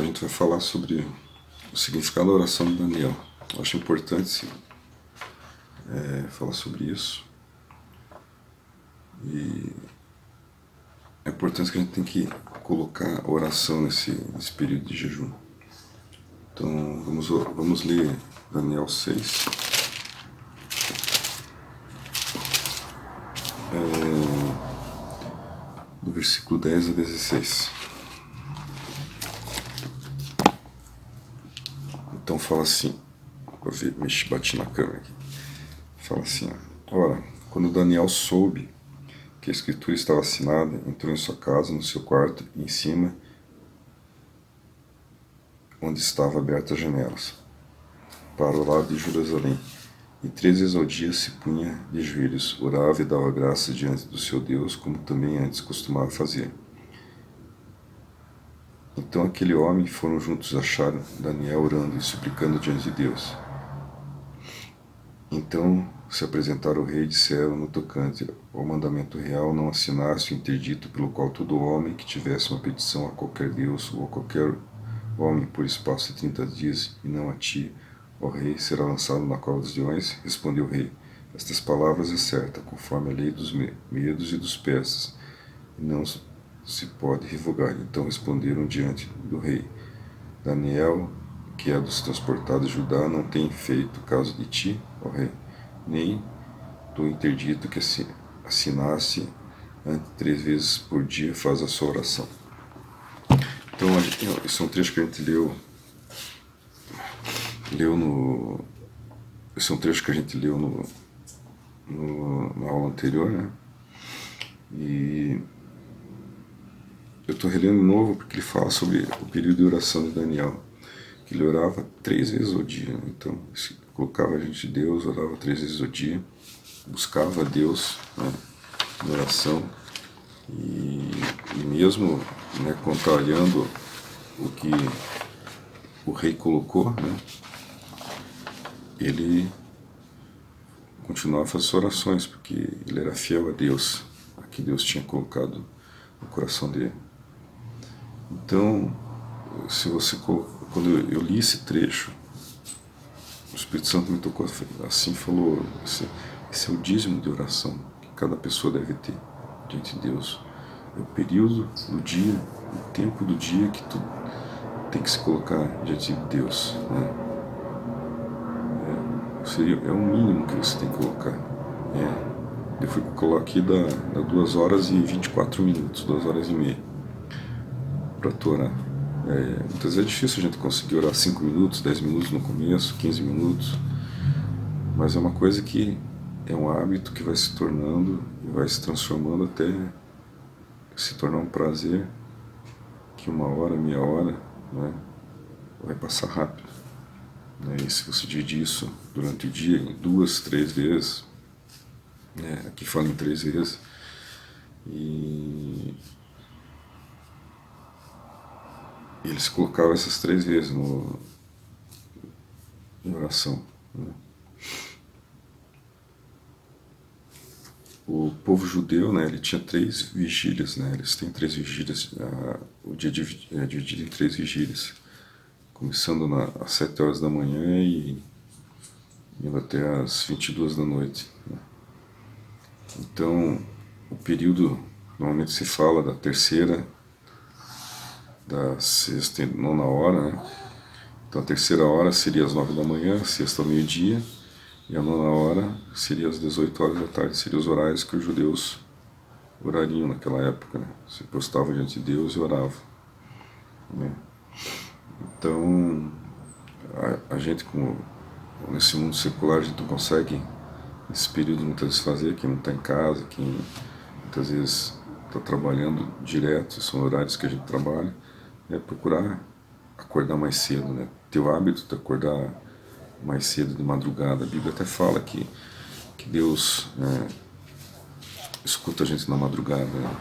a gente vai falar sobre o significado da oração de Daniel. Eu acho importante falar sobre isso. E é importante que a gente tem que colocar a oração nesse período de jejum. Então, vamos ler Daniel 6. Do versículo 10 a 16. Então fala assim, vou ver, bati na câmera aqui. Fala assim, ora, quando Daniel soube que a escritura estava assinada, entrou em sua casa, no seu quarto, e em cima, onde estavam abertas as janelas, para o lado de Jerusalém. E 3 vezes ao dia se punha de joelhos, orava e dava graças diante do seu Deus, como também antes costumava fazer. Então aquele homem foram juntos achar Daniel orando e suplicando diante de Deus. Então se apresentaram ao rei e disseram no tocante ao mandamento real, não assinasse o interdito pelo qual todo homem que tivesse uma petição a qualquer Deus ou a qualquer homem por espaço de 30 dias, e não a ti, ó rei, será lançado na cova dos leões. Respondeu o rei, estas palavras é certa, conforme a lei dos medos e dos persas, e não se pode revogar. Então responderam diante do rei, Daniel, que é dos transportados de Judá, não tem feito caso de ti, ó rei, nem do interdito que assinasse antes 3 vezes por dia faz a sua oração. Então, esse é um trecho que a gente leu no... Esse é um trecho que a gente leu na aula anterior, né? E eu estou relendo de novo porque ele fala sobre o período de oração de Daniel, que ele orava 3 vezes ao dia, né? Então, se colocava diante de Deus, orava 3 vezes ao dia, buscava a Deus, né, na oração, e mesmo, né, contrariando o que o rei colocou, né, ele continuava a fazer orações, porque ele era fiel a Deus, a que Deus tinha colocado no coração dele. Então, se você quando eu li esse trecho, o Espírito Santo me tocou assim, falou, esse é o dízimo de oração que cada pessoa deve ter diante de Deus. É o período do dia, o tempo do dia que tu tem que se colocar diante de Deus, né? É o mínimo que você tem que colocar. Eu fui colocar aqui dá 2 horas e 24 minutos, 2 horas e meia para tu orar. Muitas vezes é difícil a gente conseguir orar 5 minutos, 10 minutos no começo, 15 minutos, mas é uma coisa que é um hábito que vai se tornando e vai se transformando até se tornar um prazer, que 1 hora, meia hora, né, vai passar rápido, né? E se você dividir isso durante o dia em 2, 3 vezes, né, aqui fala em 3 vezes, e eles colocavam essas 3 vezes em oração, né? O povo judeu, né, ele tinha 3 vigílias, né, eles têm 3 vigílias, o dia é dividido em 3 vigílias, começando às 7 horas da manhã e indo até às 22 da noite, né? Então, o período, normalmente se fala da terceira, da sexta e 9ª hora, né? Então a terceira hora seria às 9 da manhã, a sexta ao meio-dia, e a 9ª hora seria às 18 horas da tarde, seriam os horários que os judeus orariam naquela época, né? Se prostravam diante de Deus e oravam, né? Então, a gente, como nesse mundo secular, a gente não consegue, nesse período, muitas vezes fazer, quem não está em casa, quem muitas vezes está trabalhando direto, são horários que a gente trabalha, procurar acordar mais cedo, né? Ter o hábito de acordar mais cedo, de madrugada. A Bíblia até fala que Deus escuta a gente na madrugada, né?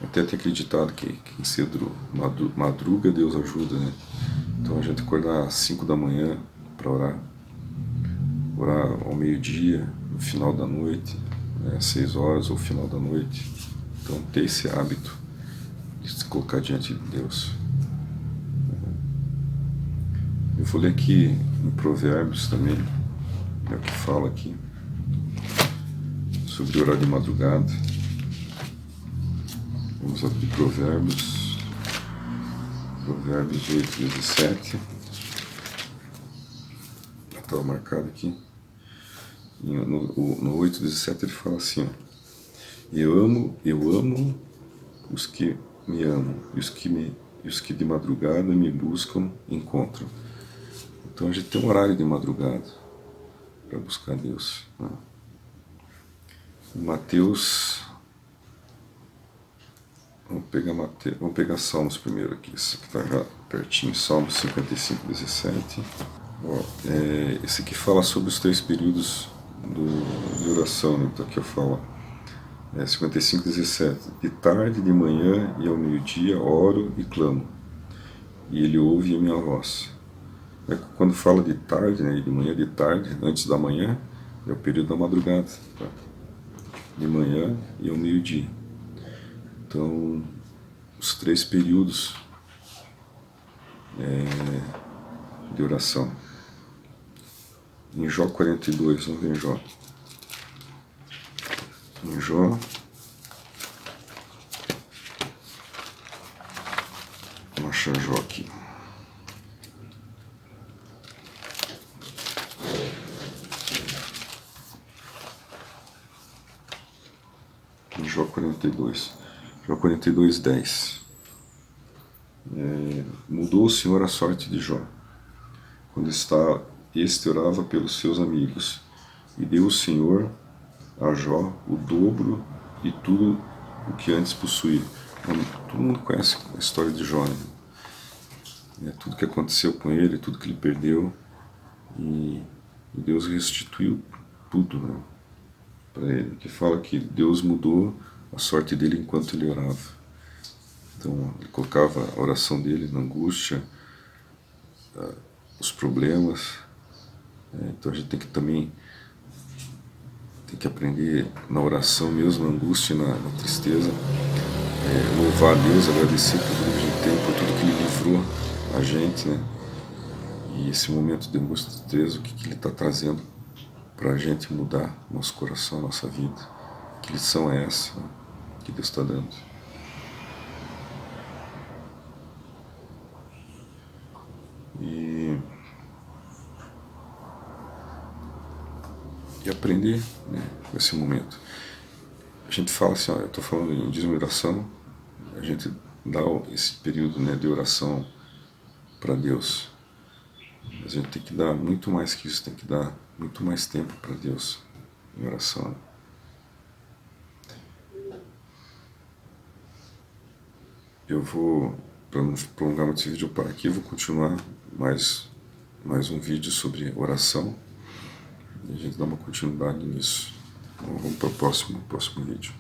Até tem acreditado que quem cedo madruga, Deus ajuda, né? Então a gente acordar às 5 da manhã para orar ao meio-dia, no final da noite, né, às 6 horas ou final da noite. Então ter esse hábito de se colocar diante de Deus. Eu vou ler aqui em Provérbios também, é o que fala aqui, sobre orar de madrugada. Vamos abrir Provérbios 8, 17. Estava marcado aqui. No 8, 17 ele fala assim, ó, eu amo os que me amam, e os que de madrugada me buscam encontram. Então a gente tem um horário de madrugada para buscar Deus, né? Mateus, vamos pegar Salmos primeiro aqui, esse aqui está já pertinho, Salmos 55, 17. Ó, esse aqui fala sobre os 3 períodos de oração, né? Então aqui eu falo, 55, 17. De tarde, de manhã e ao meio-dia oro e clamo, e ele ouve a minha voz. Quando fala de tarde, né, de manhã, de tarde, antes da manhã, é o período da madrugada, tá? De manhã e ao meio-dia. Então, os 3 períodos de oração. Em Jó 42, vamos ver em Jó. Em Jó, vamos achar Jó aqui. Em Jó 42. Jó 42, 10. Mudou o Senhor a sorte de Jó, quando este orava pelos seus amigos, e deu o Senhor a Jó o dobro e tudo o que antes possuía. Todo mundo conhece a história de Jó, né? Tudo que aconteceu com ele, tudo que ele perdeu, e Deus restituiu tudo, né, para ele. Que fala que Deus mudou a sorte dele enquanto ele orava. Então ele colocava a oração dele na angústia, os problemas. Então a gente tem que também aprender na oração, mesmo na angústia e na tristeza, louvar a Deus, agradecer por tudo que a gente tem, por tudo que Ele livrou a gente, né? E esse momento de angústia e tristeza, o que Ele está trazendo para a gente mudar nosso coração, nossa vida. Que lição é essa, né, que Deus está dando? E aprender, né, nesse momento. A gente fala assim, ó, eu estou falando em dízimo e oração, a gente dá esse período, né, de oração para Deus. Mas a gente tem que dar muito mais que isso, tem que dar muito mais tempo para Deus em oração. Eu vou, para não prolongar muito esse vídeo, para aqui, eu vou continuar mais um vídeo sobre oração. E a gente dá uma continuidade nisso. Então, vamos para o próximo vídeo.